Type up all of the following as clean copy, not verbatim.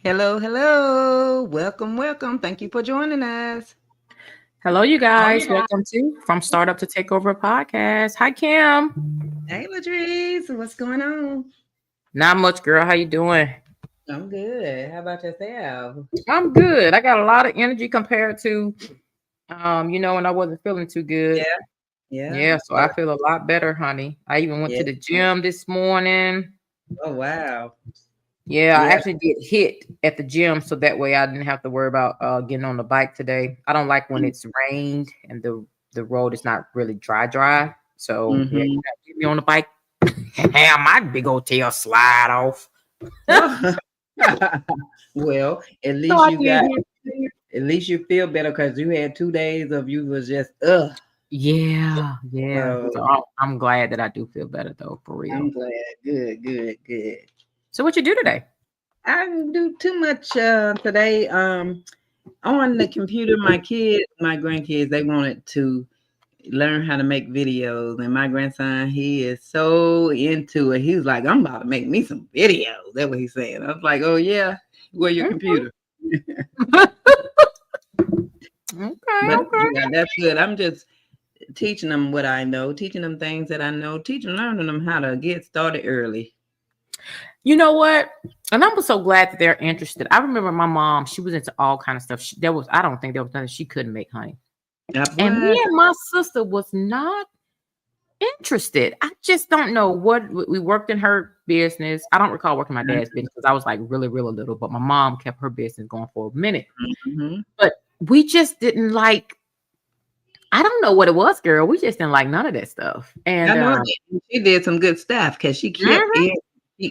Hello, hello. Welcome, welcome. Thank you for joining us. Hello, you guys. Welcome to From Startup to Takeover podcast. Hi, Kim. Hey, Latrice. What's going on? Not much, girl. How you doing? I'm good. How about yourself? I'm good. I got a lot of energy compared to, when I wasn't feeling too Yeah, good. yeah, Yeah, so yeah. I feel a lot better, honey. I even went Yeah. to the gym this morning. Oh, wow. Yeah, I Yeah. actually did hit at the gym, so that way I didn't have to worry about getting on the bike today. I don't like when it's rained and the road is not really dry. So yeah, Mm-hmm. get me on the bike. Have my big old tail slide off. Well, at So least I you did got, hit. at least you feel better because you had 2 days of you was just, Yeah. So So I'm glad that I do feel better though, for I'm real. glad. Good, good, good. So what you do today? I didn't do too much today. On the computer, my grandkids, they wanted to learn how to make videos. And my grandson, he is so into it. He's like, I'm about to make me some videos. That's what he's saying. I was like, oh, yeah, where your Mhm. computer? Okay, But okay. yeah, that's good. I'm just teaching them what I know, teaching them things that I know, learning them how to get started early. You know what? And I'm so glad that they're interested. I remember my mom, she was into all kind of stuff. I don't think there was nothing she couldn't make, honey. And me What? and my sister was not interested. I just don't know what we worked in her business. I don't recall working my dad's business because I was like really, really little, but my mom kept her business going for a minute. Mm-hmm. But we just didn't like, I don't know what it was, girl. We just didn't like none of that stuff. I And know she did some good stuff because she kept mhm,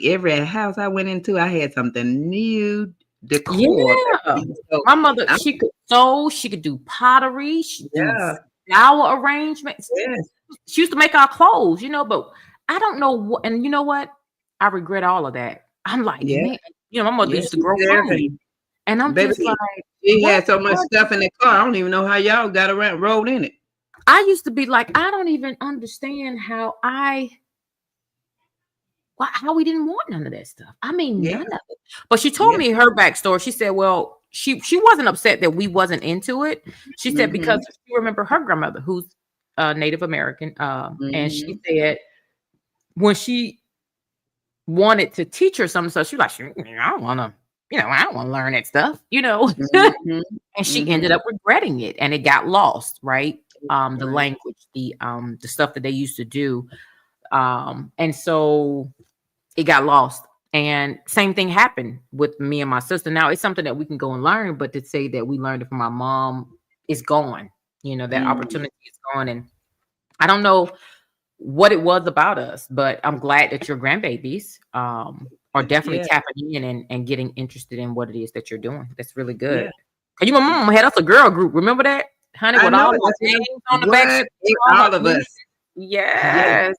every house I went into, I had something new decor. yeah. So My mother, I'm she could sew, she could do pottery, she could do yeah, flower arrangements. yes, She used to make our clothes, but I don't know what, and you know what? I regret all of that. I'm like, yeah, man, my mother yeah, used to she grow did food. everything. And I'm Baby, just like, she what? had so much stuff in the car. I don't even know how y'all got around rode in it. I used to be like, I don't even understand how we didn't want none of that stuff. I mean, Yeah, none of it. But she told yeah. me her backstory. She said, well, she wasn't upset that we wasn't into it. She said Mm-hmm. because she remember her grandmother, who's Native American, and she Mm-hmm. said when she wanted to teach her something, so she was like, I don't want to, I don't want to learn that stuff, Mm-hmm. and she Mm-hmm. ended up regretting it, and it got lost, right? The Right. language, the stuff that they used to do, and so it got lost. And same thing happened with me and my sister. Now it's something that we can go and learn, but to say that we learned it from my mom is gone. That Mm-hmm. opportunity is gone, and I don't know what it was about us, but I'm glad that your grandbabies are definitely Yeah, tapping in and getting interested in what it is that you're doing. That's really yeah. good. Cause my mom had us a girl group. Remember that, honey, I with know all it. our That's names on the back, what all her all of nieces. us. Yes. Yes,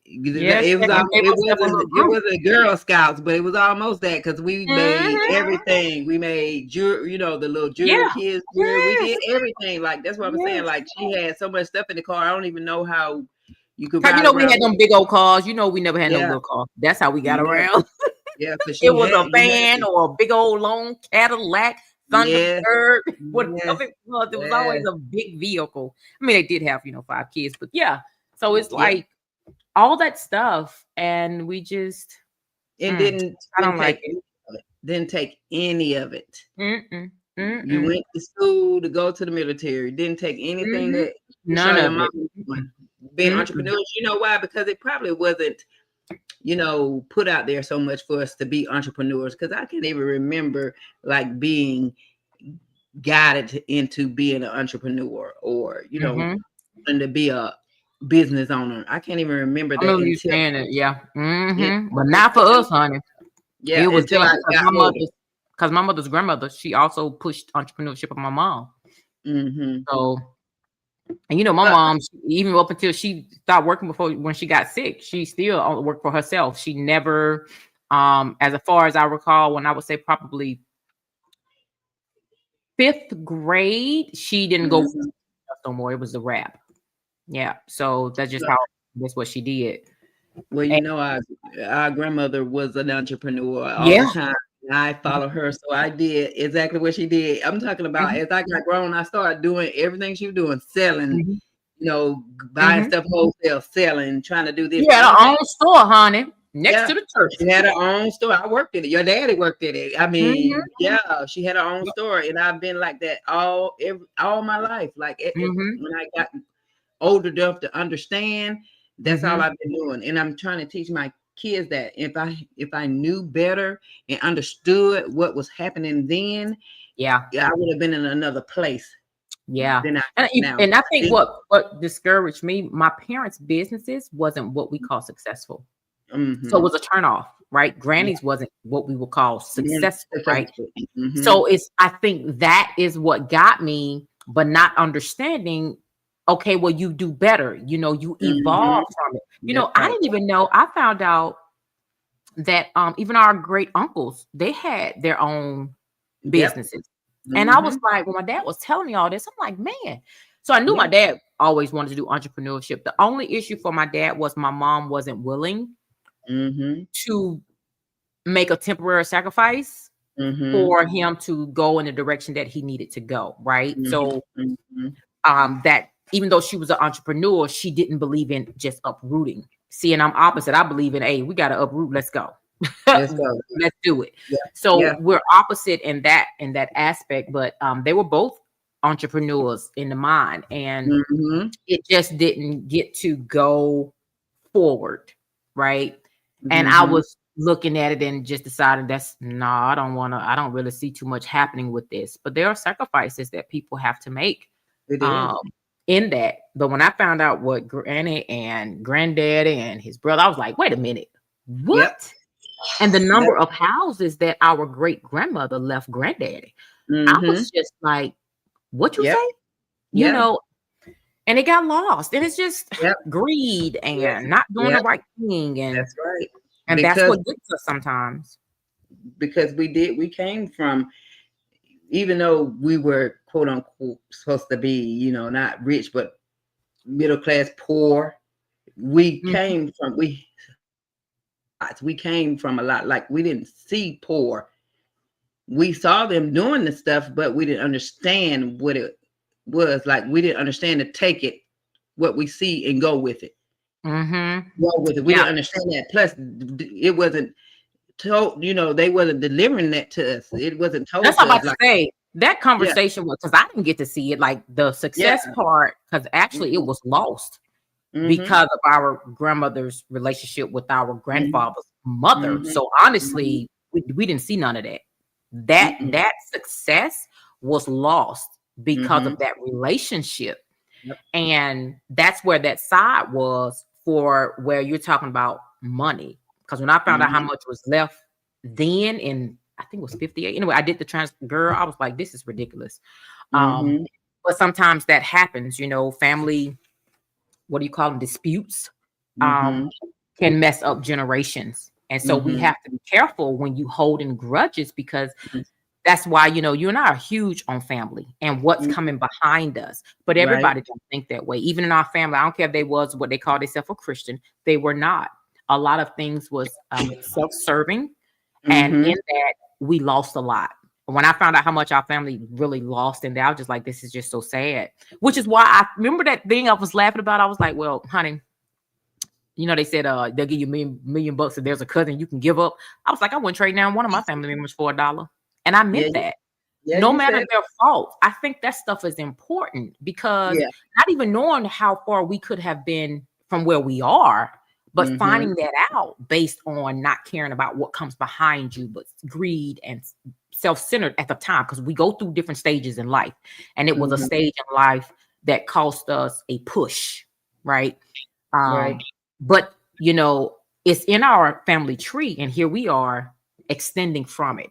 yes, It she was actually gave herself a little it group. wasn't Girl Scouts, but it was almost that because we made Mhm. everything. We made the little jewelry Yeah. kids jewelry. We Yes. did everything. Like that's what I'm saying. Yes. Like she had so much stuff in the car. I don't even know how you could Cause ride we around had with them it. big old cars. We never had no Yeah, little car. That's how we got yeah, around. yeah. Because It she was had a you had van to. or a big old long Cadillac, Yes, Thunderbird, whatever yes, it was. It was always yes, a big vehicle. I mean, they did have, 5 kids, but yeah. So it's yeah. like all that stuff, and we just, It mm, I didn't don't like take it. any of it. Didn't take any of it. Mm-mm, You mm-mm, went to school to go to the military. Didn't take anything mm-hmm. that you saw None your of mom it. doing. Mm-mm, Being mm-mm. entrepreneurs, you know why? Because it probably wasn't, put out there so much for us to be entrepreneurs. Because I can't even remember like being guided into being an entrepreneur or, Mm-hmm. and to be a business owner. I can't even remember I that remember you until saying it, yeah. it, Mm-hmm. But not for us, honey. yeah, It was until them I got older. because my mother's grandmother, she also pushed entrepreneurship on my mom. Hmm. So, and my But mom, even up until she stopped working before when she got sick, she still only worked for herself. She never, as far as I recall, when I would say probably fifth grade, she didn't go mhm. no more. It was a wrap. Yeah. So that's what she did. Well, And our grandmother was an entrepreneur all the yeah, time. I follow her, so I did exactly what she did. I'm talking about Mhm, as I got grown, I started doing everything she was doing, selling, mhm, buying mhm. stuff wholesale, selling, trying to do this. She had her own store, honey, next Yeah, to the church. she had her own store. I worked in it. Your daddy worked in it. I Mhm, mean, yeah, she had her own store, and I've been like that all my life. Like mhm, when I got older enough to understand, that's all mhm. I've been doing. And I'm trying to teach my kids that if I knew better and understood what was happening then, Yeah. yeah, I would have been in another place Yeah, than I and am now. I think what discouraged me, my parents' businesses wasn't what we call successful, so it Mm-hmm. was a turn off, right? Yeah. Granny's wasn't what we would call successful, right? Mm-hmm. So I think that is what got me, but not understanding. Okay, well, you do better. You Mm-hmm. evolve from it. That's I right. didn't even know. I found out that even our great uncles, they had their own Yep. businesses. And I was Mm-hmm. like, when my dad was telling me all this, I'm like, man. So I knew my Yeah. dad always wanted to do entrepreneurship. The only issue for my dad was my mom wasn't willing Mm-hmm. to make a temporary sacrifice Mm-hmm. for him to go in the direction that he needed to go. Right. Mm-hmm. So Mm-hmm. that even though she was an entrepreneur, she didn't believe in just uprooting. See, and I'm opposite. I believe in, hey, we got to uproot. Let's go. Let's go. Let's do it. Yeah. So Yeah. we're opposite in that aspect, but they were both entrepreneurs in the mind, and Mm-hmm. it just didn't get to go forward, right? And I Mm-hmm. was looking at it and just deciding that's no, I don't really see too much happening with this. But there are sacrifices that people have to make It is. um in that. But when I found out what granny and granddaddy and his brother, I was like, wait a minute, Yep. what? And the That. number of houses that our great grandmother left granddaddy. I Mm-hmm. was just like, what you Yep. say? You Yeah. know, and it got lost. And it's just Yep. greed Yes. and not doing the Yep. right thing. And That's right. that's Because what gets us sometimes. we came from, even though we were quote unquote supposed to be, not rich but middle class poor, we Mhm. came from we came from a lot. Like, we didn't see poor. We saw them doing the stuff, but we didn't understand what it was. Like, we didn't understand to take it, what we see, and go with it. Mhm. Go with it. We Yeah. didn't understand that. Plus, it wasn't told. They wasn't delivering that to us. It wasn't told That's what to I'm us. about to Like, say. That yeah, conversation was because I didn't get to see it, like the yeah. success part, because actually it was lost Mm-hmm. because of our grandmother's relationship with our Mm-hmm. grandfather's mother. Mm-hmm. So Mm-hmm. honestly, we didn't see none of that. That Mm-mm. that success was lost because Mm-hmm. of that relationship. Yep. And that's where that side was for where you're talking about money. Because when I found out how Mm-hmm. much was left then in I think it was 58. Anyway, I did the trans girl. I was like, this is ridiculous. Um, Mm-hmm. but sometimes that happens, family, what do you call them, disputes, um, Mm-hmm. can mess up generations. And so we Mm-hmm. have to be careful when you hold in grudges because that's why, you and I are huge on family and what's Mm-hmm. coming behind us. But Right. everybody don't think that way. Even in our family, I don't care if they was what they call themselves a Christian, they were not. A lot of things was self-serving. And Mm-hmm. in that, we lost a lot. When I found out how much our family really lost in there, I was just like, this is just so sad. Which is why I remember that thing I was laughing about. I was like, well, honey, they said they'll give you million bucks if there's a cousin you can give up. I was like, I wouldn't trade down one of my family members for $1. And I Yeah. meant that. Yeah. No You matter said. their fault. I think that stuff is important because Yeah. not even knowing how far we could have been from where we are, but Mm-hmm. finding that out based on not caring about what comes behind you, but greed and self-centered at the time, because we go through different stages in life. And it was a Mm-hmm. stage in life that cost us a push, right? Right. But it's in our family tree, and here we are extending from it.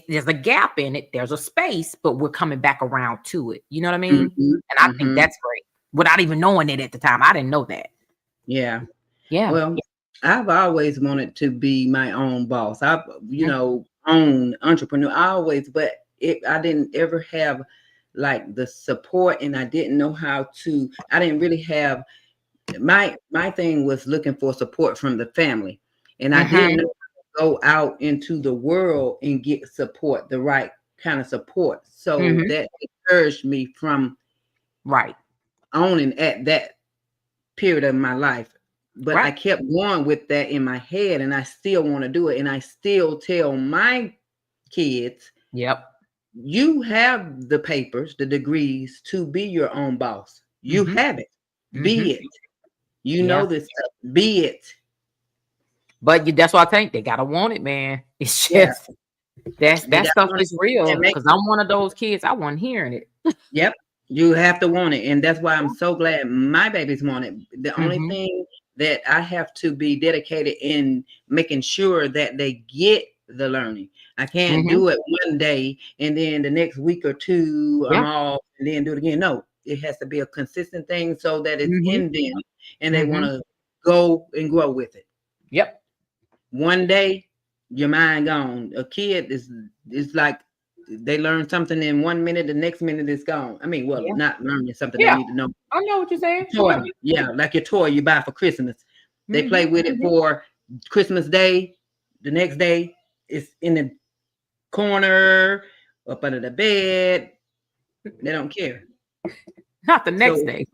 There's a gap in it, there's a space, but we're coming back around to it. You know what I mean? Mm-hmm. And I think Mm-hmm. that's great. Without even knowing it at the time. I didn't know that. Yeah. Yeah. Well, I've always wanted to be my own boss. I've, Mhm. own entrepreneur. But I didn't ever have like the support, and I didn't know how to. I didn't really have my thing was looking for support from the family, and I Mhm. didn't know. go out into the world and get support, the right kind of support. So that encouraged me from Right. owning at that period of my life. But I Right. kept going with that in my head, and I still want to do it. And I still tell my kids, Yep. you have the papers, the degrees to be your own boss. You have it. Be it. You know this stuff. Be it. But that's what I think. They gotta want it, man. It's Yeah. just that stuff is real. Because I'm one of those kids. I wasn't hearing it. Yep. You have to want it. And that's why I'm so glad my babies want it. The only thing that I have to be dedicated in making sure that they get the learning. I can't do it one day and then the next week or two I'm off and then do it again. No, it has to be a consistent thing so that it's in them and they want to go and grow with it. Yep. One day, your mind gone. A kid is like they learn something in 1 minute, the next minute it's gone. I mean, well, not learning something they need to know. I know what you're saying. Toy, yeah, like your toy you buy for Christmas. They play with it for Christmas Day. The next day, it's in the corner, up under the bed. They don't care. Not the next day.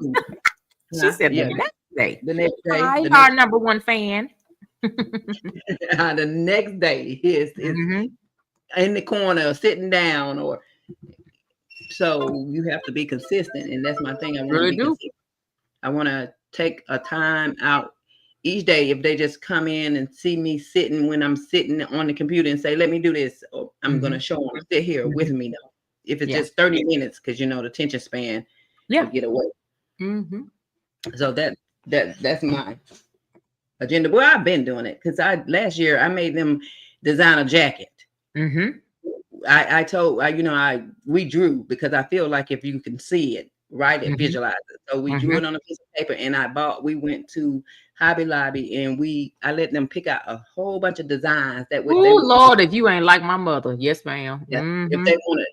She said the next day. The next day. Our number one fan. The next day is in the corner, sitting down, or so you have to be consistent, and that's my thing. I want to take a time out each day. If they just come in and see me sitting when I'm sitting on the computer and say, "Let me do this," or I'm gonna show them, sit here with me though. If it's just 30 minutes, because the attention span, get away. So that's my agenda. Well, I've been doing it because last year I made them design a jacket. I told we drew because I feel like if you can see it, write it, visualize it. So we drew it on a piece of paper, and we went to Hobby Lobby and I let them pick out a whole bunch of designs that would. Oh Lord, if you ain't like my mother, yes, ma'am. Yeah. If they wanted,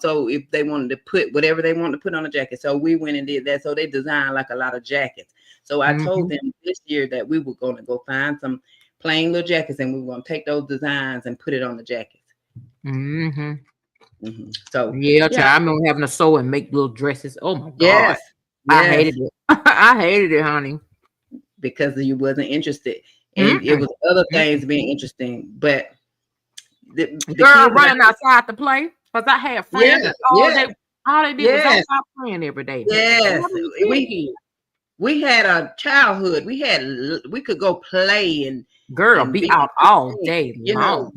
so if they wanted to put whatever they wanted to put on a jacket, so we went and did that. So they designed like a lot of jackets. So I told them this year that we were going to go find some plain little jackets, and we were going to take those designs and put it on the jackets. So I remember having to sew and make little dresses. Oh my God. Yes. I hated it. I hated it, honey. Because you wasn't interested. And it was other things being interesting. But the girl running outside to play. Because I had friends all they did was outside playing every day. Yes. We had a childhood. We could go play and be out all day long.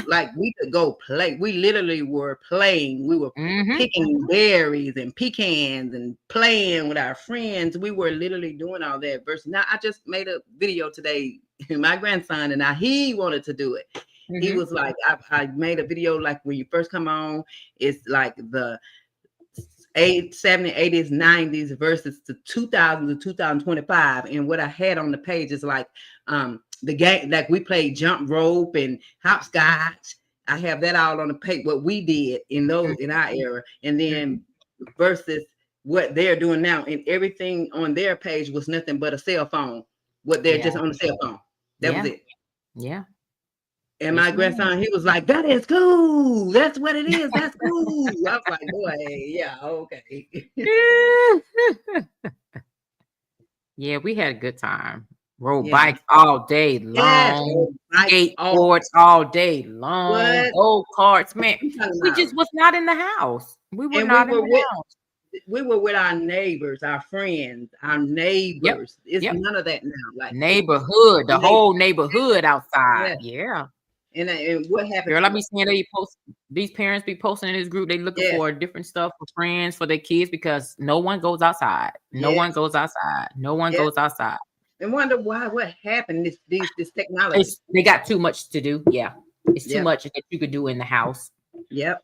Like we could go play. We literally were playing. We were picking berries and pecans and playing with our friends. We were literally doing all that. Versus now, I just made a video today. My grandson and he wanted to do it. He was like, I made a video like when you first come on. It's like the 70s, 80s, 90s versus the 2000 to 2025. And what I had on the page is like the game, like we played jump rope and hopscotch. I have that all on the page, what we did in our era, and then versus what they're doing now. And everything on their page was nothing but a cell phone. What they're just on the cell phone. That was it. Yeah. And my grandson, he was like, "That is cool. That's what it is. That's cool." I was like, "Boy, yeah, okay." Yeah, we had a good time. Rode bikes all day long. Skateboards all day long. Go karts, man. We just was not in the house. We were not in the house. We were with our neighbors, our friends, our neighbors. It's none of that now. Like neighborhood, the whole neighborhood outside. Yeah. And what happened? Girl, I be seeing these parents be posting in this group. They looking for different stuff for friends for their kids because no one goes outside. No one goes outside. No one goes outside. And wonder what happened. This technology. They got too much to do. Yeah, it's too much that you could do in the house. Yep.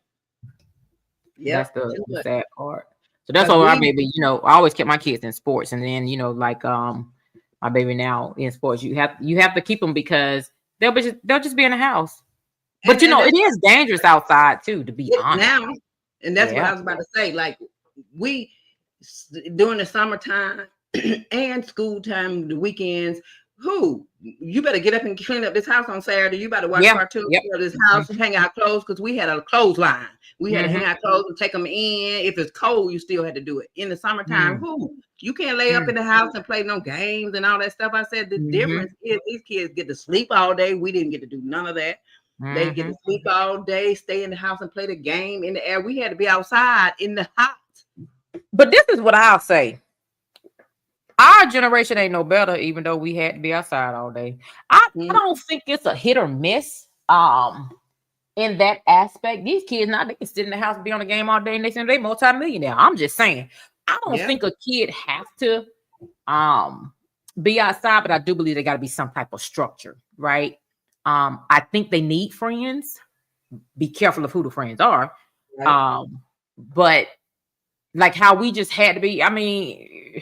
That's the sad part. So that's why my baby. I always kept my kids in sports, and then like my baby now in sports. You have to keep them because they'll just be in the house. But it is dangerous outside too, to be honest. Now, and that's what I was about to say. Like we during the summertime and school time, the weekends, Who? You better get up and clean up this house on Saturday. You better watch Yeah. cartoons Yep. for this house, hang out clothes, because we had a clothesline. We had to hang Mhm. out clothes and take them in. If it's cold, you still had to do it. In the summertime, who? You can't lay up in the house and play no games and all that stuff. I said the difference is these kids get to sleep all day. We didn't get to do none of that. They get to sleep all day, stay in the house and play the game in the air. We had to be outside in the hot. But this is what I'll say. Our generation ain't no better, even though we had to be outside all day. I don't think it's a hit or miss. In that aspect, these kids now they can sit in the house, be on the game all day, and they multi-millionaire. I'm just saying, I don't think a kid has to be outside, but I do believe there got to be some type of structure, right? I think they need friends. Be careful of who the friends are. Right. But like how we just had to be, I mean,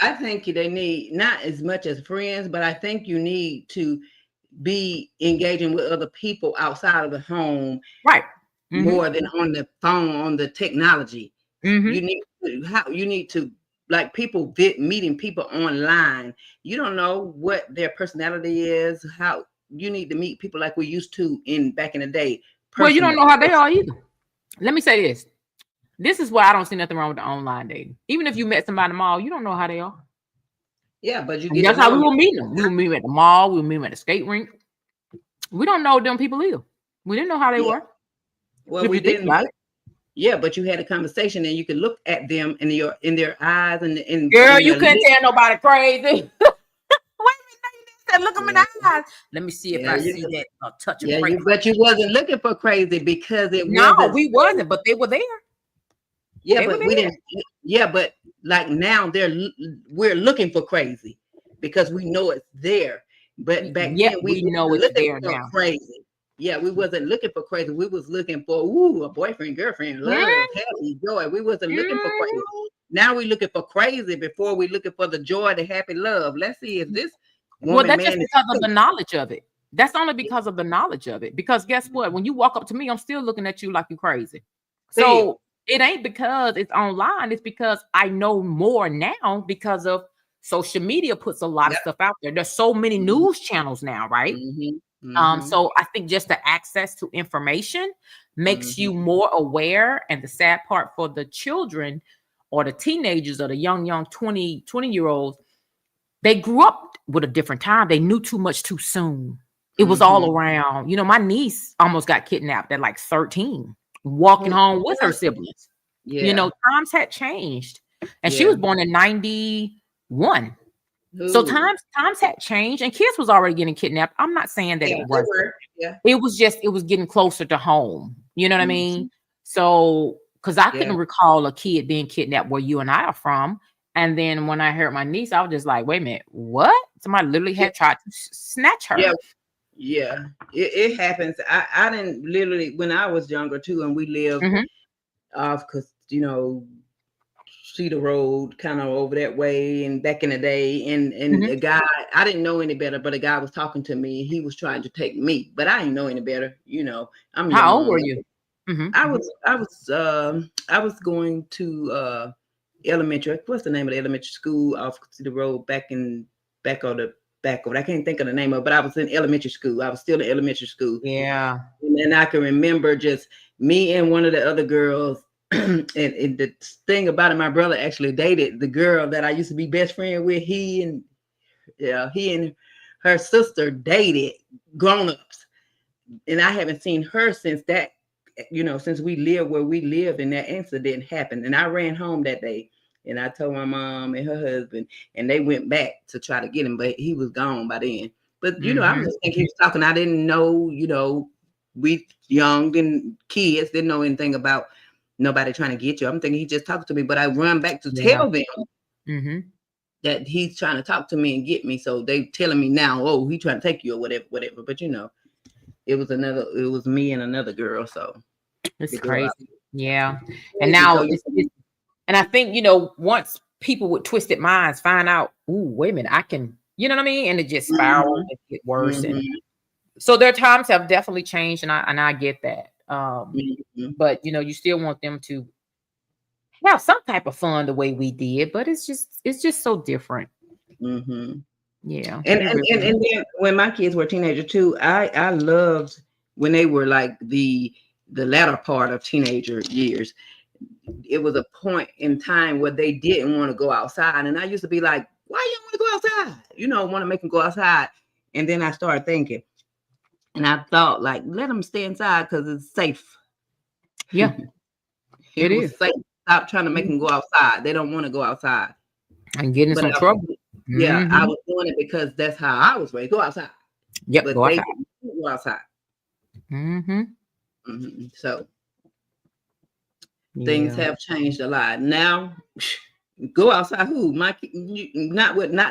I think they need not as much as friends, but I think you need to be engaging with other people outside of the home, right? More than on the phone, on the technology. You need to like people meeting people online. You don't know what their personality is. How you need to meet people like we used to back in the day. Well, you don't know how they are either. Let me say this. This is why I don't see nothing wrong with the online dating. Even if you met somebody in the mall, you don't know how they are. Yeah, but that's how we will meet them. We will meet them at the mall. We will meet them at the skate rink. We don't know them people either. We didn't know how they were. Well, we didn't. Yeah, but you had a conversation and you could look at them in their eyes and girl, you couldn't tell nobody crazy. Wait a minute, you said look them in the eyes. Let me see if I see that touch of crazy. But you wasn't looking for crazy because it wasn't. We wasn't, but they were there. Yeah, but we didn't. Yeah, but like now we're looking for crazy because we know it's there. But back then we know it's there now. Crazy. Yeah, we wasn't looking for crazy. We was looking for a boyfriend, girlfriend, love, happy, joy. We wasn't looking for crazy. Now we looking for crazy before we looking for the joy, the happy love. Let's see if this woman, that's just because of the knowledge of it. That's only because of the knowledge of it. Because guess what? When you walk up to me, I'm still looking at you like you crazy. So it ain't because it's online. It's because I know more now because of social media puts a lot of stuff out there. There's so many news channels now, right? So I think just the access to information makes you more aware. And the sad part for the children or the teenagers or the young 20-year-olds, they grew up with a different time. They knew too much too soon. It was all around. You know, my niece almost got kidnapped at like 13. Walking home with her siblings. You know, times had changed. And she was born in 91. Ooh. So times had changed and kids was already getting kidnapped. I'm not saying that it wasn't. It was just, it was getting closer to home. You know what I mean? So, because I couldn't recall a kid being kidnapped where you and I are from. And then when I heard my niece, I was just like, wait a minute, what? Somebody literally had tried to snatch her. Yeah, it happens. I didn't literally when I was younger too, and we lived off because Cedar Road, kind of over that way, and back in the day, and a guy I didn't know any better, but a guy was talking to me. He was trying to take me, but I didn't know any better. I'm how old were you? I was going to elementary. What's the name of the elementary school off Cedar Road back over. I can't think of the name of it, but I was in elementary school. I was still in elementary school. Yeah. And then I can remember just me and one of the other girls. and the thing about it, my brother actually dated the girl that I used to be best friend with. He and her sister dated grown-ups. And I haven't seen her since that, since we lived where we lived and that incident happened. And I ran home that day. And I told my mom and her husband, and they went back to try to get him, but he was gone by then. But, I'm just thinking he was talking. I didn't know, we young and kids didn't know anything about nobody trying to get you. I'm thinking he just talked to me, but I run back to tell them that he's trying to talk to me and get me. So they telling me now, oh, he trying to take you or whatever. But, it was me and another girl. So it's crazy. Yeah. And now and I think, once people with twisted minds find out, ooh, wait a minute, I can, you know what I mean? And it just spirals and get worse. And so their times have definitely changed. And I get that. But, you still want them to have some type of fun the way we did, but it's just so different. Yeah. And then when my kids were teenagers too, I loved when they were like the latter part of teenager years. It was a point in time where they didn't want to go outside, and I used to be like, "Why you want to go outside?" Want to make them go outside. And then I started thinking, and I thought, like, let them stay inside because it's safe. Yeah, it was safe. Stop trying to make them go outside. They don't want to go outside and get in some trouble. Yeah, I was doing it because that's how I was raised. Go outside. Yep, but go they outside. Didn't go outside. So things have changed a lot. Now, go outside. Who? Not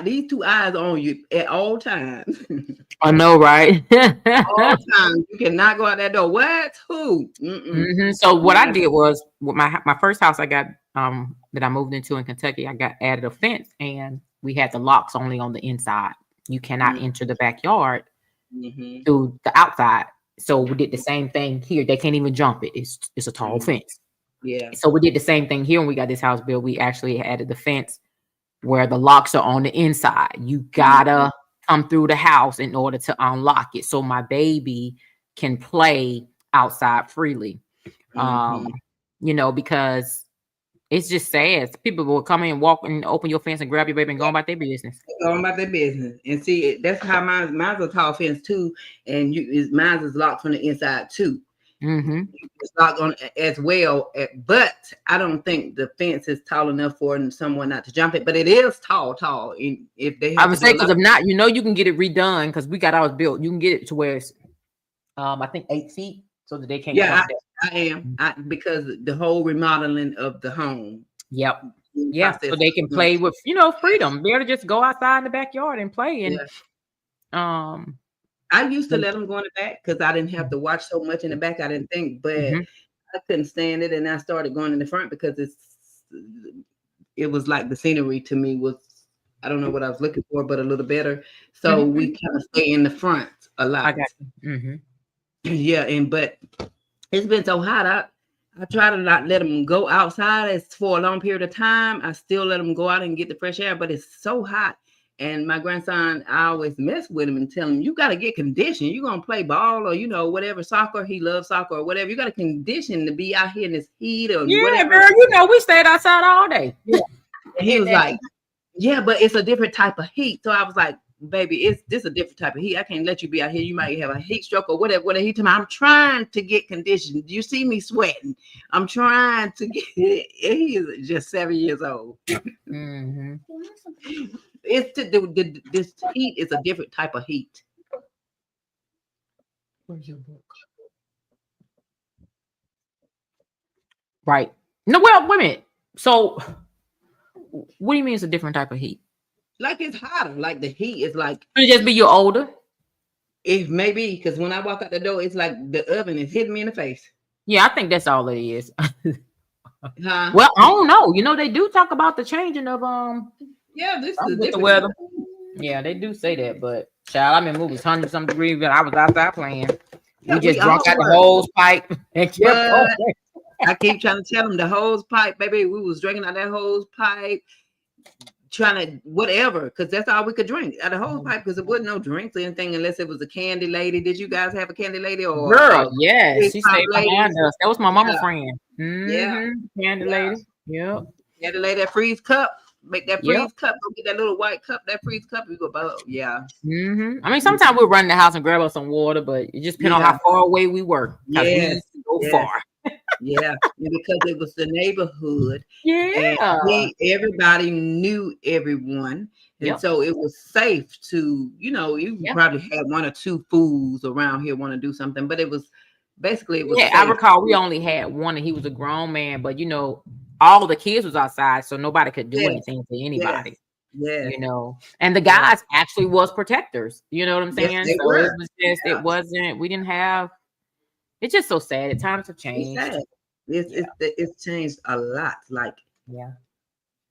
these two eyes on you at all times. I know, right? All times. You cannot go out that door. What? Who? So what I did was, with my first house I got that I moved into in Kentucky, I got added a fence, and we had the locks only on the inside. You cannot enter the backyard through the outside. So we did the same thing here. They can't even jump it. It's a tall fence. Yeah. So we did the same thing here when we got this house built. We actually added the fence where the locks are on the inside. You gotta come through the house in order to unlock it, so my baby can play outside freely. Because it's just sad. People will come in, walk and open your fence and grab your baby and go about their business. Going about their business. And see, that's how mine's a tall fence too. And mine is locked from the inside too. It's locked on as well. But I don't think the fence is tall enough for someone not to jump it. But it is tall. And if they have, I would say, because if not, you can get it redone, because we got ours built. You can get it to where it's I think 8 feet, so that they can't jump that. I am because the whole remodeling of the home. Yep. Yeah. So they can play with freedom. Be able to just go outside in the backyard and play. And I used to let them go in the back because I didn't have to watch so much in the back. I didn't think, but I couldn't stand it, and I started going in the front because it was like the scenery to me was, I don't know what I was looking for, but a little better. So we kind of stay in the front a lot. I got you. Yeah, but it's been so hot. I try to not let them go outside for a long period of time. I still let them go out and get the fresh air, but it's so hot. And my grandson, I always mess with him and tell him, you got to get conditioned. You're going to play ball or, whatever, soccer. He loves soccer or whatever. You got to condition to be out here in this heat or whatever. Girl, we stayed outside all day. Yeah. And he was like, yeah, but it's a different type of heat. So I was like, baby, this a different type of heat. I can't let you be out here. You might have a heat stroke or whatever. He told me, I'm trying to get conditioned. You see me sweating. I'm trying to get it. He is just 7 years old. This heat is a different type of heat. Where's your book? Right. No, well, wait a minute. So what do you mean it's a different type of heat? Like it's hotter. Like the heat is like. Could it just be you're older? If maybe, because when I walk out the door, it's like the oven is hitting me in the face. Yeah, I think that's all it is. Well, I don't know. They do talk about the changing of Yeah, this is the weather. Yeah, they do say that, but child, I'm in movies 100-some degrees, but I was outside playing. We just drunk out the hose pipe and kept I keep trying to tell them the hose pipe, baby. We was drinking out that hose pipe, trying to whatever, because that's all we could drink out of the hose pipe, because there wasn't no drinks or anything unless it was a candy lady. Did you guys have a candy lady or girl? Yeah, she stayed behind us. That was my mama friend. Yeah, candy lady. Yep. Candy lady, that freeze cup. Make that freeze cup. Go get that little white cup. That freeze cup. You go, I mean, sometimes we'll run in the house and grab us some water, but it just depends on how far away we were. We used to go far. Yeah, because it was the neighborhood. Yeah, and everybody knew everyone, and so it was safe to, you probably had one or two fools around here want to do something, but it was basically safe. I recall we only had one, and he was a grown man, but all the kids was outside, so nobody could do anything to anybody. Yeah, and the guys actually was protectors. You know what I'm saying? Yes, so it was just it wasn't. We didn't have. It's just so sad. The times have changed. It's changed a lot. Like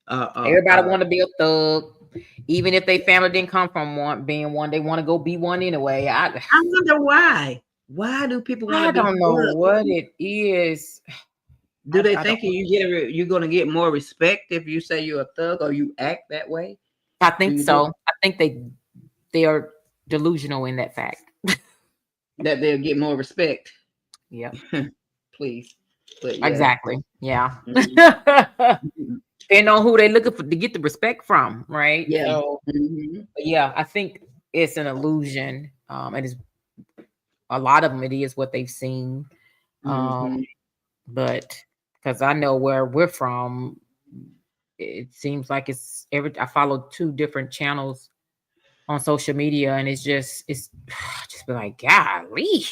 everybody want to be a thug, even if their family didn't come from being one. They want to go be one anyway. I wonder why. Why do people want to be? I don't know what it is. Do they think you're going to get more respect if you say you're a thug or you act that way? I think so. I think they are delusional in that fact. That they'll get more respect. Yeah, Please. But yeah. exactly. Yeah. Mhm. Depending on who they looking for to get the respect from, right? Yeah. So Mhm. yeah, I think it's an illusion. And it's a lot of them. It is what they've seen. Mhm. But because I know where we're from, it seems like it's every. I follow 2 different channels on social media, and it's just just be like, golly,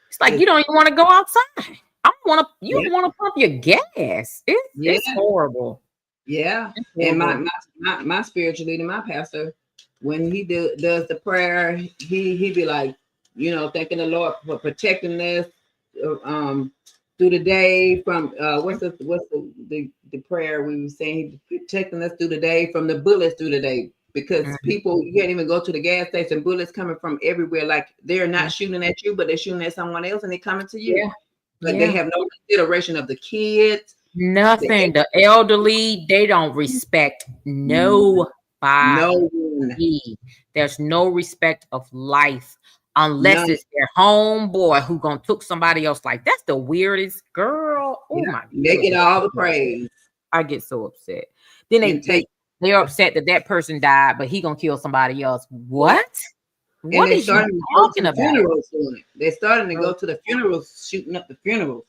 it's like you don't even want to go outside. I don't want to. You Yeah. don't want to pump your gas. Yeah. It's horrible. Yeah. It's And horrible. my spiritual leader, my pastor, when he does the prayer, he be like, thanking the Lord for protecting us through the day from what's the prayer we were saying, he protecting us through the day from the bullets through the day, because Mhm. people, you can't even go to the gas station, bullets coming from everywhere, like they're not shooting at you, but they're shooting at someone else and they're coming to you. Yeah. But they Yeah. have no consideration of the kids. Nothing. The elderly, they don't respect nobody. No one. There's no respect of life unless None. it's their homeboy who gonna took somebody else. Like that's the weirdest girl. Oh Yeah. my They get goodness. all the praise. I get so upset. Then And they're upset that person died, but he gonna kill somebody else. What? and What they're is you starting to go talking to about? funerals doing it. They're starting to go to the funerals, shooting up the funerals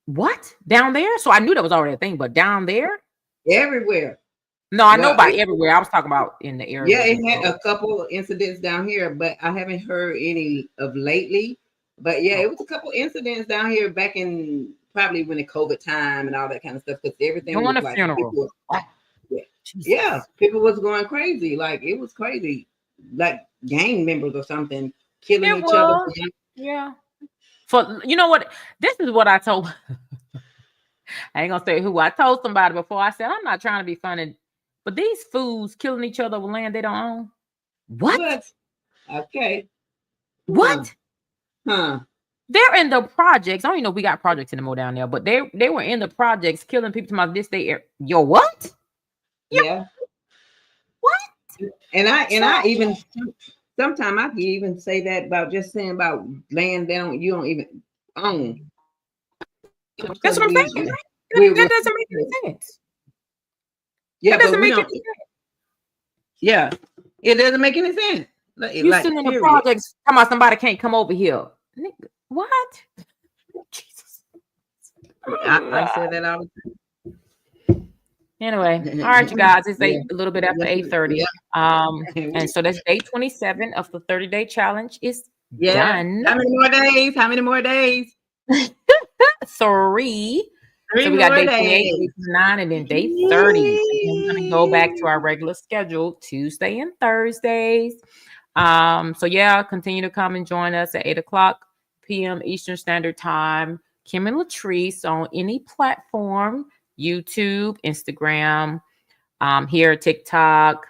What? Down there? So I knew that was already a thing, but down there? everywhere. No, I know Well, about everywhere. I was talking about in the area. yeah, it had a couple of incidents down here, but I haven't heard any of lately. But yeah, it was a couple incidents down here back in probably when the COVID time and all that kind of stuff, because everything Doing was a like funeral. yeah, people was going crazy. Like it was crazy, like gang members or something killing It each other. was. Yeah. For you know what? This is what I told. I ain't gonna say who. I told somebody before. I said I'm not trying to be funny, but these fools killing each other with land they don't own. What? Okay. What? Huh. They're in the projects. I don't even know if we got projects anymore down there, but they were in the projects killing people to my this day. Yo, what? Yeah. What? And I even sometimes I can even say that about just saying about land down you don't even own. That's what I'm saying. That doesn't make any sense. Yeah, That doesn't but we make don't. any sense. Yeah, it doesn't make any sense. You sitting in the projects talking about somebody can't come over here. Nigga, what? Jesus. I said that all the time. Anyway, all right, you guys. It's Yeah. a little bit after 8:30. Yeah. And so that's day 27 of the 30-day challenge is done. How many more days? How many more days? 3. Three So we got more day 28, days. day 29, and then day 30. And then we're gonna go back to our regular schedule, Tuesday and Thursdays. So yeah, continue to come and join us at 8:00 p.m. Eastern Standard Time. Kim and Latrice on any platform, YouTube, Instagram, here, TikTok,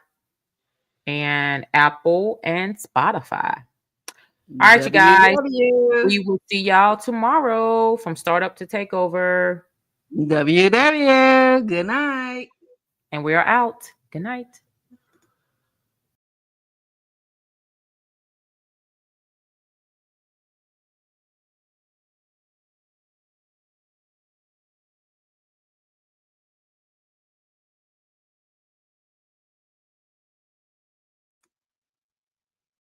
and Apple and Spotify. All right, you guys. We will see y'all tomorrow from startup to takeover. WW. Good night. And we are out. Good night.